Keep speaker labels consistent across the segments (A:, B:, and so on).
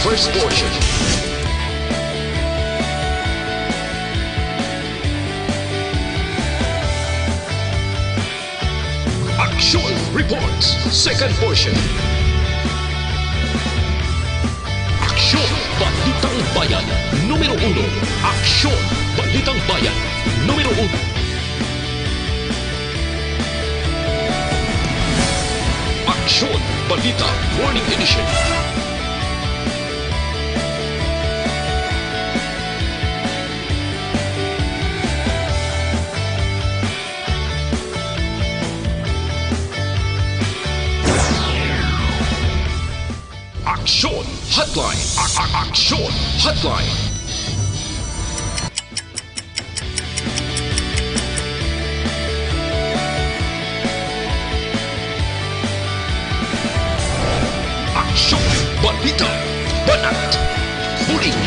A: first portion. Aksyon Reports, second portion. Aksyon Balitang Bayan, numero 1. Aksyon Balitang Bayan, numero 1. Aksyon Balita Morning Edition. Aksyon Hotline. Aksyon Hotline. Aksyon Balita Banat Huling.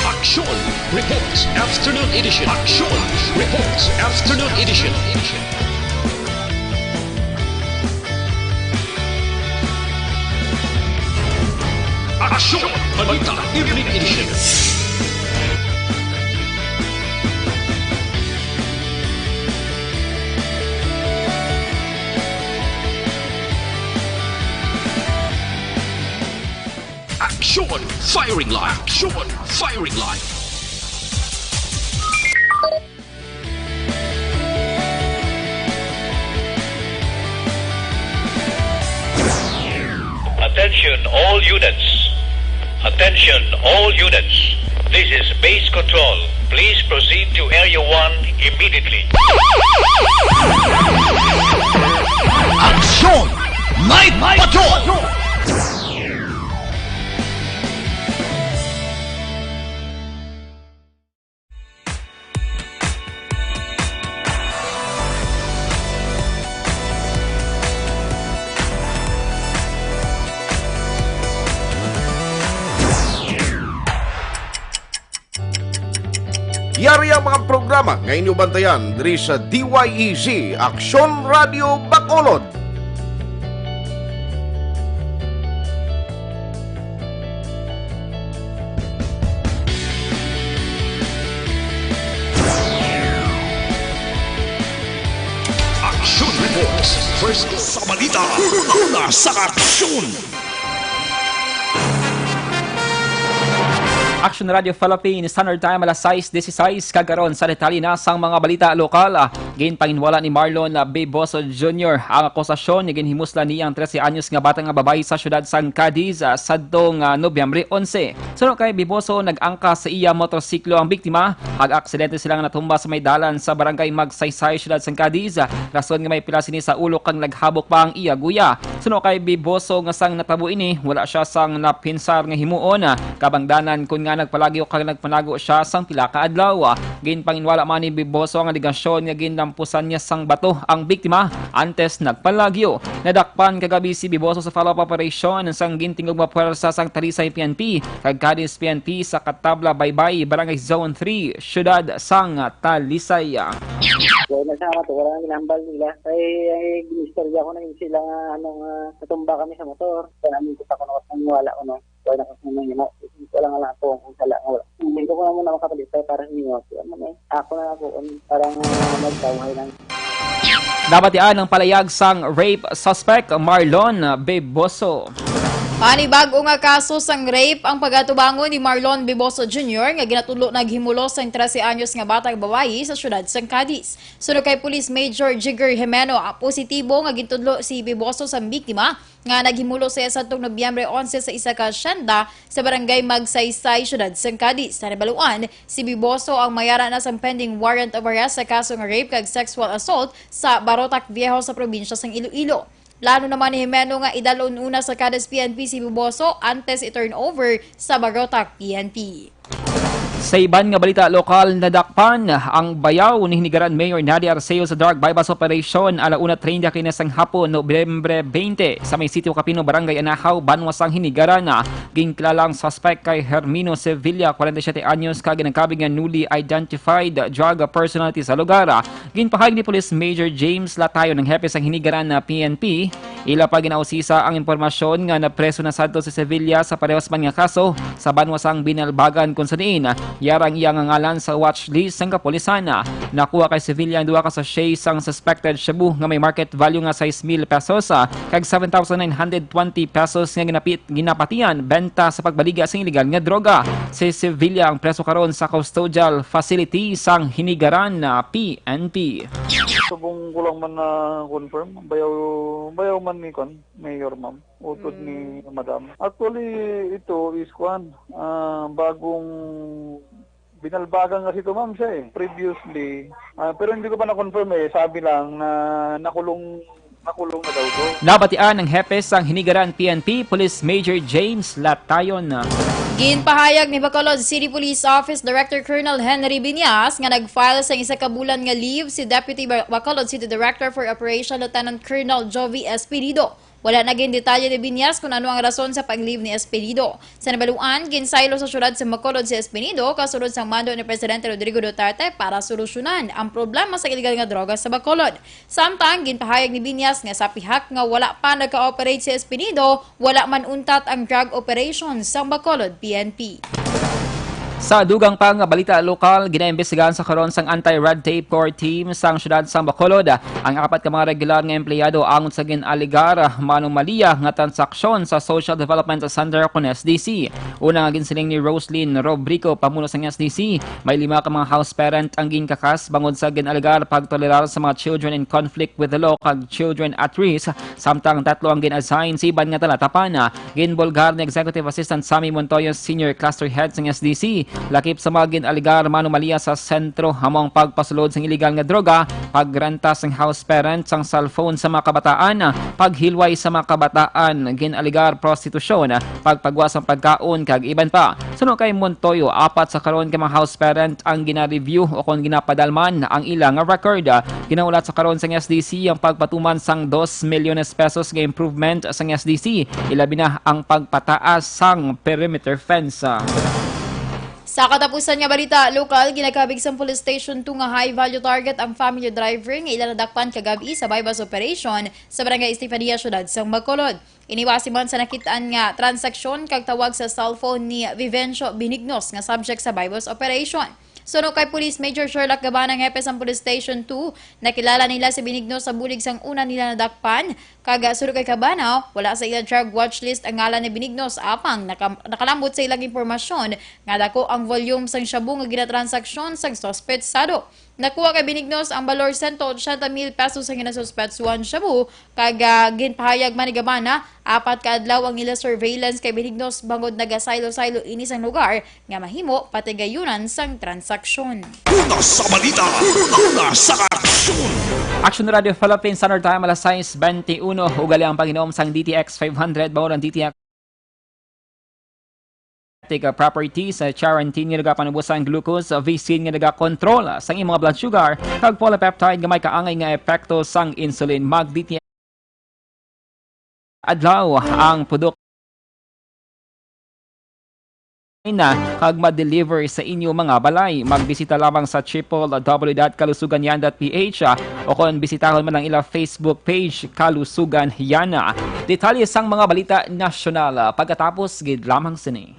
A: Aksyon Reports Afternoon Edition. Aksyon Reports Afternoon Edition. Aksyon Balita Evening Edition. Aksyon Firing Line. Aksyon Firing Line.
B: Attention all units. Attention all units. This is base control. Please proceed to Area 1 immediately.
C: Aksyon Night Patrol!
D: Yari ang mga programa ngayon nyo bantayan diri sa DYEZ Aksyon Radio Bacolod.
A: Aksyon Reports first sa balita. Una sa aksyon.
E: Aksyon Radio Philippines, Standard Time, alas 6:16, kagaron sa detalye na sang mga balita lokal. Ginpanginwala ni Marlon Biboso Jr. ang akusasyon ni ginhimusla niyang 13 anyos nga bata nga babae sa syudad sang Cadiz sadtong Nobyembre 11. Sunod kay Biboso, nag-angka sa iya motorsiklo ang biktima. Ag-aksidente sila nga natumba sa may dalan sa barangay Magsaysay, syudad sang Cadiz. Rason nga may pila sini sa ulo kang naghabok pa ang iya guya. Sunod kay Biboso nga sang natabo ini, wala siya sang napinsar nga himuon. Kabangdanan kun nga nagpalagi o kag nagpanago siya sang pila ka adlaw. Ginpanginwala man ni Biboso ang aligasyon nga ginlampusan niya sang bato ang biktima antes nagpalagyo. Nadakpan kagabi si Biboso sa follow-up operation sang gintingog mapuwersa sang Talisay PNP kag Cadiz PNP sa Katabla Baybay, Barangay Zone 3, syudad sang Talisay.
F: So, nasama to, wala nang ginambal nila. Ay ginistorya ko na yun sila natumba kami sa motor. Kaya namin ko sa kunawat ng wala ko, no? Kaya nakasunod nyo, wala nga lang ako kung sala nga wala. Hindi ko na muna makapalitay para sa inyo. Ako na ako, parang magtawhay lang.
E: Nabatian ang palayag sang rape suspect Marlon Biboso.
G: Panibago nga kaso sang rape ang pagatubangon ni Marlon Biboso Jr. nga ginatulo naghimulo sa 13 anyos nga batang babayi sa syudad sang Cadiz. Sunod kay Police Major Jigger Jimeno, positibo nga gitudlo si Biboso sa biktima nga naghimulo sa sadtong Nobyembre 11 sa isa ka asyenda sa barangay Magsaysay, syudad sang Cadiz. Sa nabaluan, si Biboso ang mayara na sang pending warrant of arrest sa kaso nga rape kag sexual assault sa Barotac Viejo sa probinsya sang Iloilo. Plano naman ni Jimeno nga idalon una sa Cadiz PNP si Biboso antes i-turn over sa Barotac PNP.
E: Sa iban nga balita lokal, nadakpan ang bayaw ni Hinigaran Mayor Nadia Arceo sa drug bypass operation alauna 30 kinasang hapon Nobyembre 20 sa may sitio Capino Barangay Anahaw, Banwasang Hinigaran. Ginklalang suspect kay Hermino Sevilla, 47 anyos, kaginagkabing nga newly identified drug personality sa lugar. Ginpahayag ni Police Major James Latayo ng hepe sa Hinigaran na PNP. Ila pa ginausisa ang impormasyon nga napreso na sadto si Sevilla sa parehas man nga kaso sa Banwasang Binalbagan kung saan yarang iyang ngalan sa watch list ng kapulisan. Nakuha kay Sevilla ang duha ka sachet sang suspected shabu nga may market value nga 6,000 pesos kag 7,920 pesos nga ginapatian benta sa pagbaliga sa illegal nga droga. Si Sevilla ang preso karon sa custodial facility sang Hinigaran na PNP.
H: Subong ko lang man na confirm, bayaw man ni kon, Mayor ma'am, utod ni Madam. Actually, ito is bagong binalbagan kasi ito ma'am siya previously. Pero hindi ko pa na-confirm sabi lang na nakulong na daw to.
E: Nabatian ng hepe sang Hinigaran PNP, Police Major James Latayon.
G: Ginpahayag ni Bacolod City Police Office Director Colonel Henry Binyas nga nag-file sa isa ka bulan nga leave si Deputy Bacolod City Director for Operation Lieutenant Colonel Jovi Espirido. Wala naging detalye ni Binyas kung ano ang rason sa pag-leave ni Espirido. Sa nabaluan, ginsaylo sa syudad sa Bacolod si Espirido kasunod sa mando ni Presidente Rodrigo Duterte para solusyonan ang problema sa illegal nga droga sa Bacolod. Samtang ginpahayag ni Binyas nga sa pihak nga wala pa nagka-operate si Espirido, wala man untat ang drug operation sa Bacolod PNP.
E: Sa dugang pang balita lokal, ginaimbestigahan sa karon sang anti-red tape core team sang syudad sa Bacolod ang apat ka mga regular nga empleyado angon sa ginaligar manumalia nga transaksyon sa Social Development Center kon SDC. Una nga ginsiling ni Roslyn Robrico, pamuno sa SDC, may 5 ka mga house parent ang ginkakas bangod sa ginaligar pagtolerar sa mga children in conflict with the law kag children at risk, samtang 3 ang gin-assign sa iban nga talatapan. Ginbolgar ni Executive Assistant Sammy Montoya, Senior Cluster Head ng SDC, lakip sa mga ginaligar manumalia sa sentro hamong pagpasulod sa illegal nga droga, pagrenta sa house parents sang cellphone sa mga kabataan, paghilway sa mga kabataan, ginaligar prostitusyon, pagpagwas ang pagkaon kag iban pa. Suno kay Montoyo, 4 sa karon ka mga house parent ang gina-review o kung ginapadalman ang ilang record. Ginaulat sa karon sa SDC ang pagpatuman sang 2 milyones pesos nga improvement sa SDC, ilabi na ang pagpataas sang perimeter fence.
G: Sa katapusan nga balita lokal, ginakabig sa police station 2 nga high value target ang family driver nga ilanadakpan kagabi sa bypass operation sa barangay Estefania, syudad sa Bacolod. Iniwasi man sa nakitaan nga transaksyon kag tawag sa cellphone ni Vivencio Benignos nga subject sa bypass operation. Suno kay Police Major Sherlock Gabanang hepe sa Police Station 2, nakilala nila si Benignos sa bulig sang una nila nadakpan. Kaga suno kay Cabana, wala sa ilang drug watch list ang ngalan ni Benignos apang nakalambot sa ilang impormasyon nga dako ang volume sang shabu nga ginatransaksyon sang suspetsado. Nakuha kay Benignos ang balor 180,000 pesos ang ginasuspetsuan shabu, kaga ginpahayag man ni Gabana, 4 ka adlaw ang nila surveillance kay Benignos bangod nagasaylo-saylo ini sang lugar nga mahimo patigayunan sang transaksyon.
C: Una sa balita, una sa aksyon.
E: Aksyon Radio Philippines Standard Time alas 6:21. Ugali ang Panginoon sang DTX 500 bawang DTX properties sa quarantine nga nagapanubusan glucose, vicin nga nagakontrol sang imong blood sugar, kag polypeptide nga may kaangay nga epekto sang insulin. Mag-DTX adlaw ang produkto na kag ma-deliver sa inyo mga balay. Magbisita lamang sa www.kalusuganyan.ph o kung bisitahon man lang ila Facebook page Kalusugan Yana. Detalye sang mga balita nasyonal pagkatapos gid lamang sini.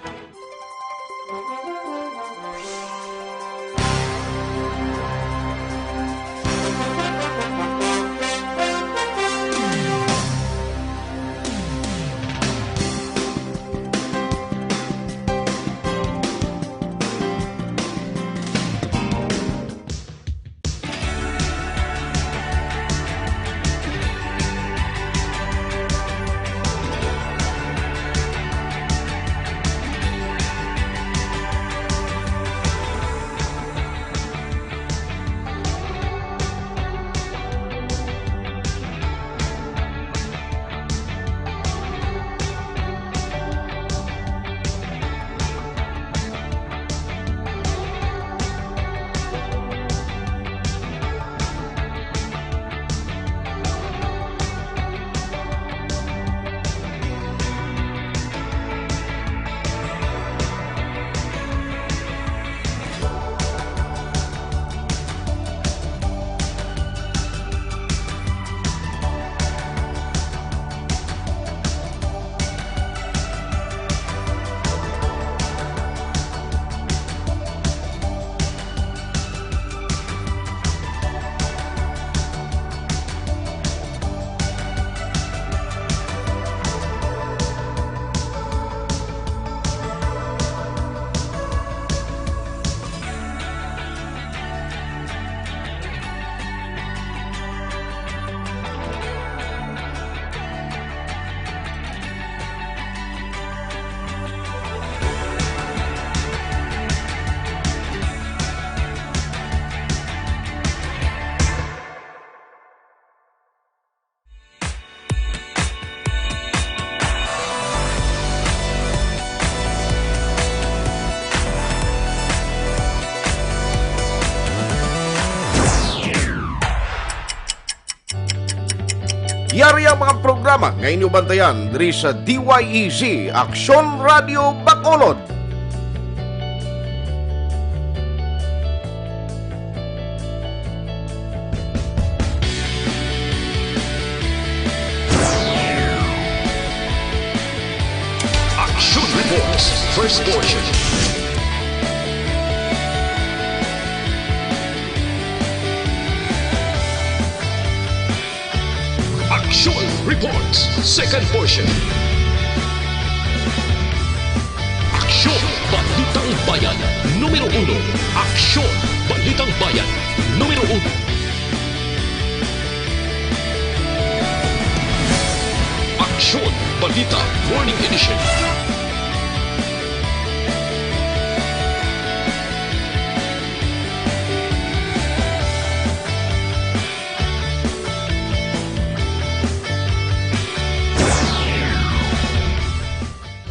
D: Yari ang mga programa ngayon nyo bantayan diri sa DYEZ Aksyon Radio Bacolod.
A: Action Reports, first portion. Action Reports, second portion. Aksyon Balitang Bayan, numero 1. Aksyon Balitang Bayan, numero 1. Aksyon Balita Morning Edition.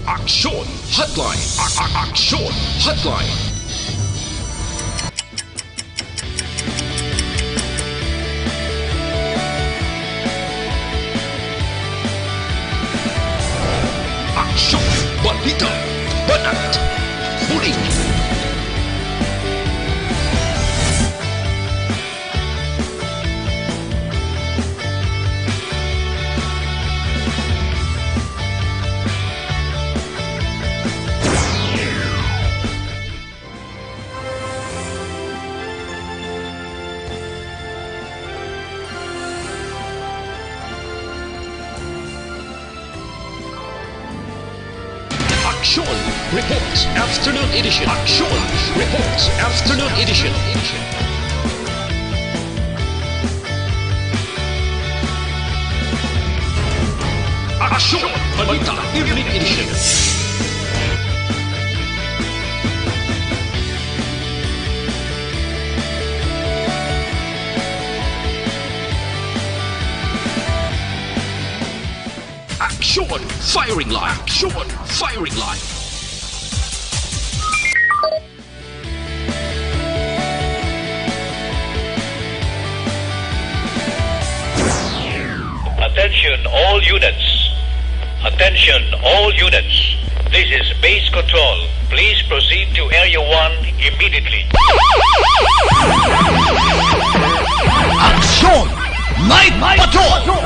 A: Aksyon Hotline. Aksyon Hotline. Aksyon Balita Banat Huling. Aksyon Reports Afternoon Edition. Aksyon Reports Afternoon Edition. Aksyon Balita Evening Edition. Aksyon Firing Line. Aksyon Firing Line.
B: Attention all units. Attention all units. This is base control. Please proceed to Area 1 immediately.
C: Aksyon Night Patrol!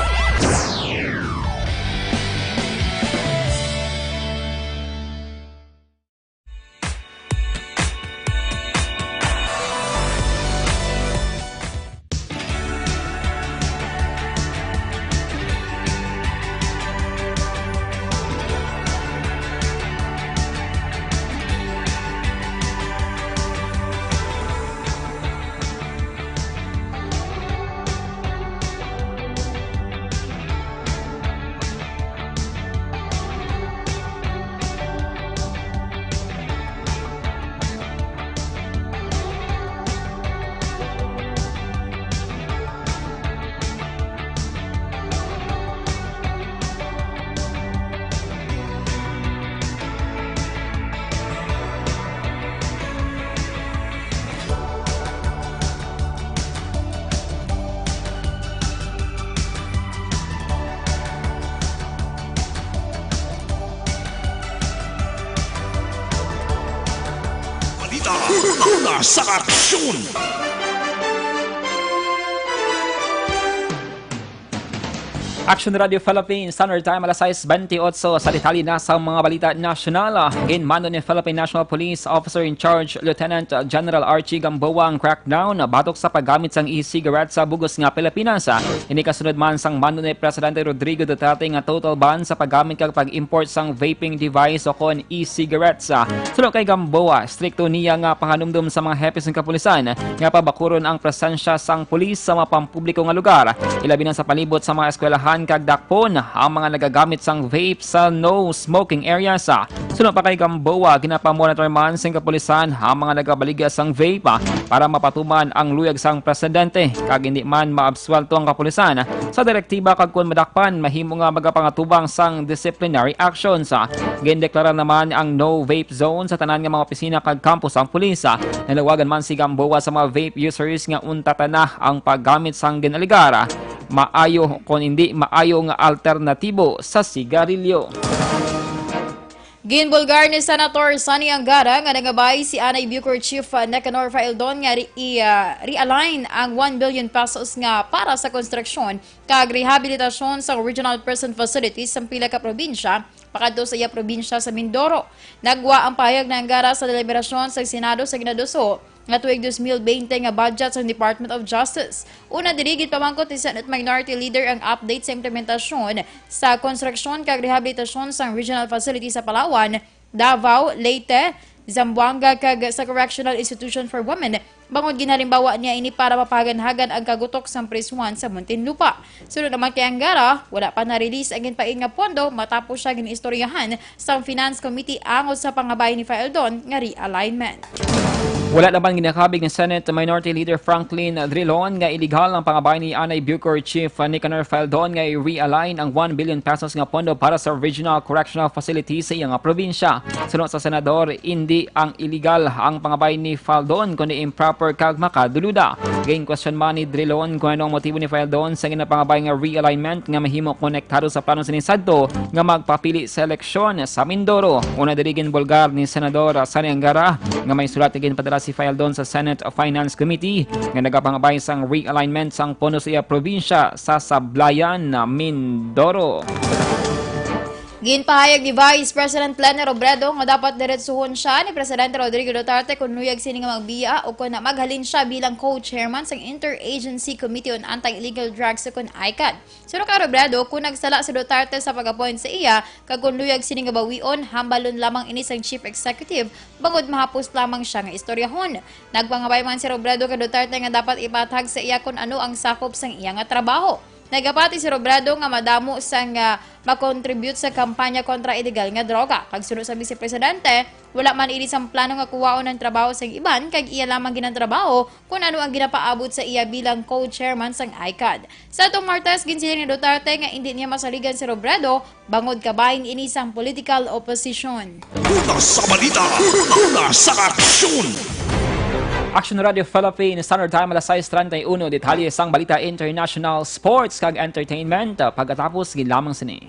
C: Una sa aksyon!
E: Action Radio Philippines, Standard Time, alas 6:28 sa detalye na sa mga balita nasyonal. Ginmando ni Philippine National Police Officer in Charge Lieutenant General Archie Gamboa ang crackdown batok sa paggamit sang e-cigarette sa bugos nga Pilipinas. Ini kasunod man sang mando ni Presidente Rodrigo Duterte nga total ban sa paggamit kag pag-import sang vaping device o kon e-cigarettes. Sunod kay Gamboa, strikto niya nga panganumdum sa mga hepes ng kapulisan nga pabakuron ang presensya sang pulis sa mga pampubliko nga lugar. Ilabi na sa palibot sa mga eskwelahan kag dakpon ang mga nagagamit sang vape sa no smoking areas. Sunod pa kay Gamboa, ginapamonitor man sang kapulisan ang mga nagabaligya sang vape para mapatuman ang luyag sang presidente kag hindi man maabsuelto ang kapulisan sa direktiba kag kun madakpan mahimo nga magapangatubang sang disciplinary actions. Gindeklara naman ang no vape zone sa tanan nga mga opisina kag campus ang pulis. Nalawagan man si Gamboa sa mga vape users nga untata na ang paggamit sang ginaligara maayo kung hindi maayo nga alternatibo sa sigarilyo.
G: Ginbulgar ni Senator Sonny Angara nga nagabay si Anay Bucor Chief Nicanor Faildon nga realign ang 1 billion pesos nga para sa konstruksyon kag rehabilitasyon sa regional prison facilities sa pila ka probinsya pakadto sa iya probinsya sa Mindoro. Nagwa ang pahayag na Angara sa deliberasyon sa Senado sa Ginaduso nga tuig 2020 nga budget sa Department of Justice. Una dirigid pamangkot ni Senate Minority Leader ang update sa implementasyon sa konstruksyon kag rehabilitasyon sa regional facility sa Palawan, Davao, Leyte, Zamboanga kag sa Correctional Institution for Women. Bangod ginhalimbawa niya ini para mapaganhagan ang kagutok sa prisuan sa Muntinlupa. Sunod naman kay Angara, wala pa na-release ang ginpaing nga pondo matapos siya ginistoryahan sa Finance Committee angod sa pangabay ni Faildon nga realignment.
E: Wala naman ginakabig ng Senate Minority Leader Franklin Drilon nga iligal ang pangabay ni Anay Bucor Chief Nicanor Faildon nga i-realign ang 1 billion pesos nga pondo para sa regional correctional facility sa iyang probinsya. Sunod sa senador, hindi ang illegal ang pangabay ni Faildon kundi improper kag makaduluda. Gain question man ni Drilon kung ano ang motibo ni Faildon sa ginapangabay nga realignment nga mahimo konektado sa plano sa Nisadto nga magpapili sa eleksyon sa Mindoro. Una dirigin Bulgar ni Senador Sonny Angara nga may sulat na ginpadala si Faildon sa Senate Finance Committee nga nagapangabay sang realignment sang pondo sa iya probinsya sa Sablayan na Mindoro.
G: Ginpahayag ni Vice President Lene Robredo nga dapat diretsuhon siya ni Presidente Rodrigo Duterte kung nuyag sini nga magbiya o kung maghalin siya bilang co-chairman sa Interagency Committee on Anti-Illegal Drugs o kung ICAD. Sino ka Robredo, kung nagsala si Duterte sa pag-appoint sa iya, kag kung nuyag sini nga bawion, hambalon lamang ini sang Chief Executive, bangod mahapos lamang siya nga istoryahon. Nagpangabay man si Robredo kay Duterte nga dapat ipatag sa iya kung ano ang sakop sang iya nga trabaho. Nagapati si Robredo nga madamo sang makontribute sa kampanya kontra illegal nga droga. Kag sunod sa Vice Presidente, wala man ini sang plano nga kuwaon ng trabaho sa iban kag iya lamang ginantrabaho kung ano ang ginapaabot sa iya bilang co-chairman sang ICAD. Sa atong Martes, ginsiling ni Duterte nga hindi niya masaligan si Robredo bangod kabahin ini sang political opposition.
C: Una sa balita, una sa aksyon.
E: Aksyon Radio Philippines, Standard Time alas 6:31, detalye sang balita international, sports kag entertainment pagkatapos gilamang sini.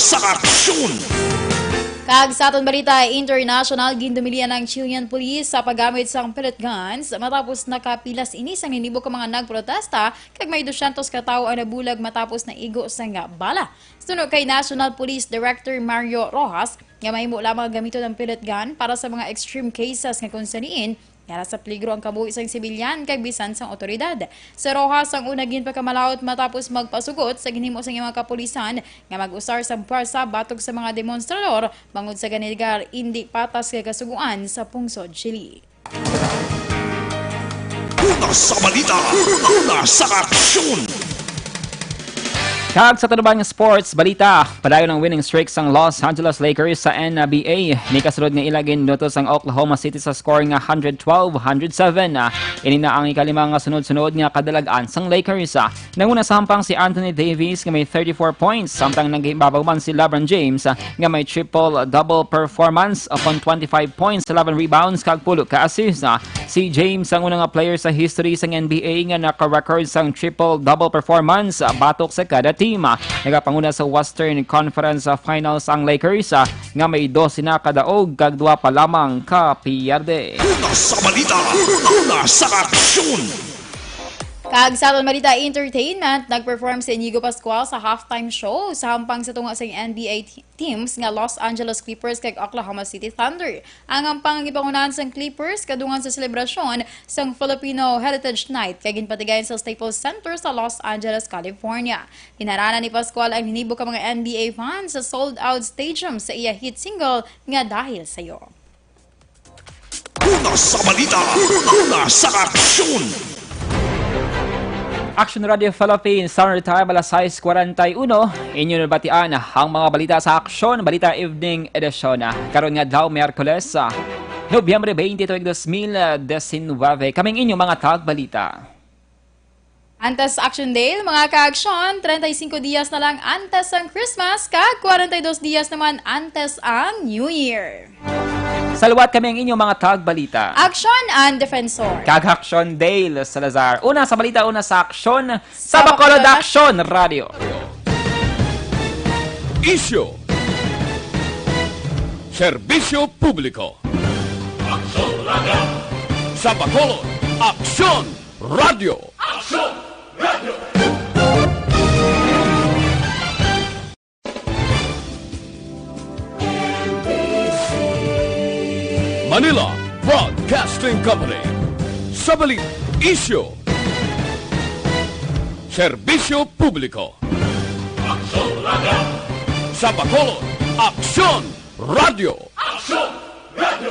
C: sa aksyon!
G: Kag sa aton balita international, gindumilian ng Chilean police sa paggamit sang pellet guns matapos nakapilas ini sang hinibo ka mga nagprotesta kag may 200 ka tawo ang nabulag matapos na igo sang bala. Suno kay National Police Director Mario Rojas, nga mahimo lamang gamito ng pellet gun para sa mga extreme cases nga kung saniin yara sa peligro ang kabuhi sang sibilyan kag bisan sang otoridad. Sa Rojas ang una gin pagkamalaot matapos magpasugot sa ginhimo sang mga kapulisan nga mag-usar sa puwersa batok sa mga demonstrador bangod sa ganigar hindi patas kay kasuguan sa pungsod Chile.
C: Una sa balita, una sa aksyon!
E: Kag sa tanubang sports balita, padayon ang winning streak sang Los Angeles Lakers sa NBA. Ni kasunod nga ilagin nutos ang Oklahoma City sa score nga 112-107. Ini na ang ikalimang nga sunod-sunod nga kadalagan sang Lakers. Nanguna sa hampang si Anthony Davis nga may 34 points, samtang naghibabaw man si LeBron James nga may triple-double performance upon 25 points, 11 rebounds kag 10 ka assist. Si James ang unang nga player sa history sang NBA nga naka-record sang triple-double performance batok sa kada team. Nagapanguna sa Western Conference Finals ang Lakers nga may 12 na kadaog kag 2 pa lamang ka piyerde.
C: Una sa balita, una sa aksyon!
G: Kag sa aton Balita Entertainment, nag-perform si Inigo Pascual sa halftime show sa hampang sa tunga sa NBA teams nga Los Angeles Clippers kag Oklahoma City Thunder. Ang hampang gipangunahan sang Clippers kadungan sa selebrasyon sang Filipino Heritage Night kag ginpatigayon sa Staples Center sa Los Angeles, California. Hinarana ni Pascual ang hinibok ka mga NBA fans sa sold-out stadium sa iya hit single nga Dahil Sa'yo.
C: Una sa balita, una sa aksyon.
E: Aksyon Radio Philippines, Summer Time, alas 6:41. Inyo nabatian ang mga balita sa Aksyon, Balita Evening Edition. Karon nga daw, Miyerkules, Nobyembre 20, 2019. Kaming inyo mga tagbalita.
G: Antes Action Day, mga ka-aksyon, 35 dias na lang antes ang Christmas, kag 42 dias naman antes ang New Year.
E: Saluwat kami ang inyong mga tagbalita.
G: Aksyon and Defensor.
E: Kag-Aksyon Dale Salazar. Una sa balita, una sa aksyon, sa Bacolod Aksyon Radio.
C: Issue. Serbisyo publiko. Aksyon Radio. Sa Bacolod, Aksyon Radio. Aksyon Radio. Manila Broadcasting Company. Sa balita, issue. Serbisyo publiko. Aksyon Radio. Sa Bacolod, Aksyon Radio. Aksyon Radio.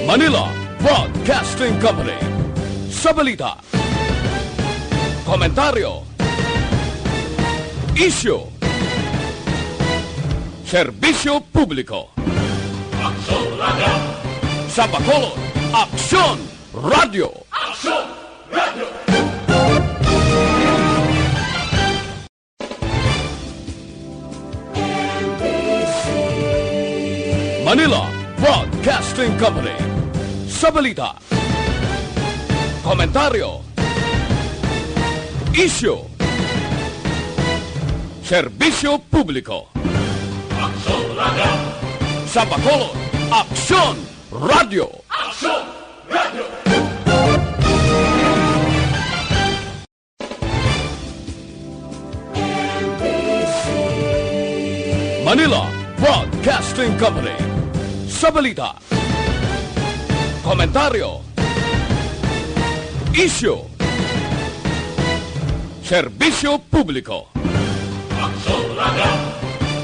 C: Manila Broadcasting Company. Sa balita, komentaryo, issue, serbisyo publiko. Aksyon Radio. Sa Bacolod, Aksyon Radio. Aksyon Radio. Manila Broadcasting Company. Sa balita, komentaryo, issue, serbisyo publiko. Aksyon Radio. Sa Bacolod, Aksyon Radio. Aksyon Radio. Manila Broadcasting Company. Sa balita, komentaryo, issue, serbisyo publiko. Aksyon Radio.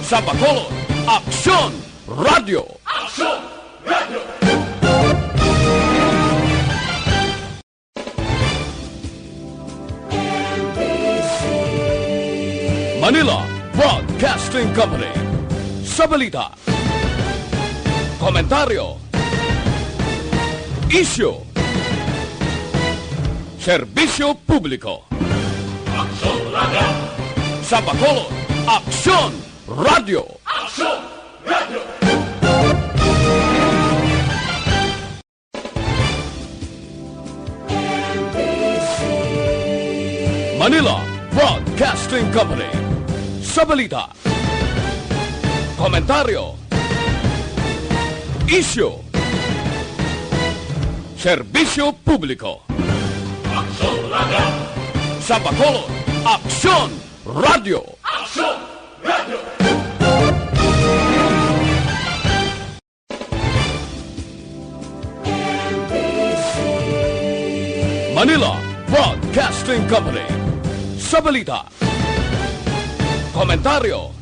C: Sa Bacolod, Aksyon Radio. Aksyon Radio. Manila Broadcasting Company. Sa balita, komentaryo, issue, serbisyo publiko. Aksyon Radio. Sa Bacolod, Aksyon Radio. Aksyon Radio. Manila Broadcasting Company. Sa balita, komentaryo, issue, serbisyo publiko. Aksyon Radio. Sa Bacolod, Aksyon Radio. Aksyon Radio. Manila Broadcasting Company. Sa balita, komentaryo,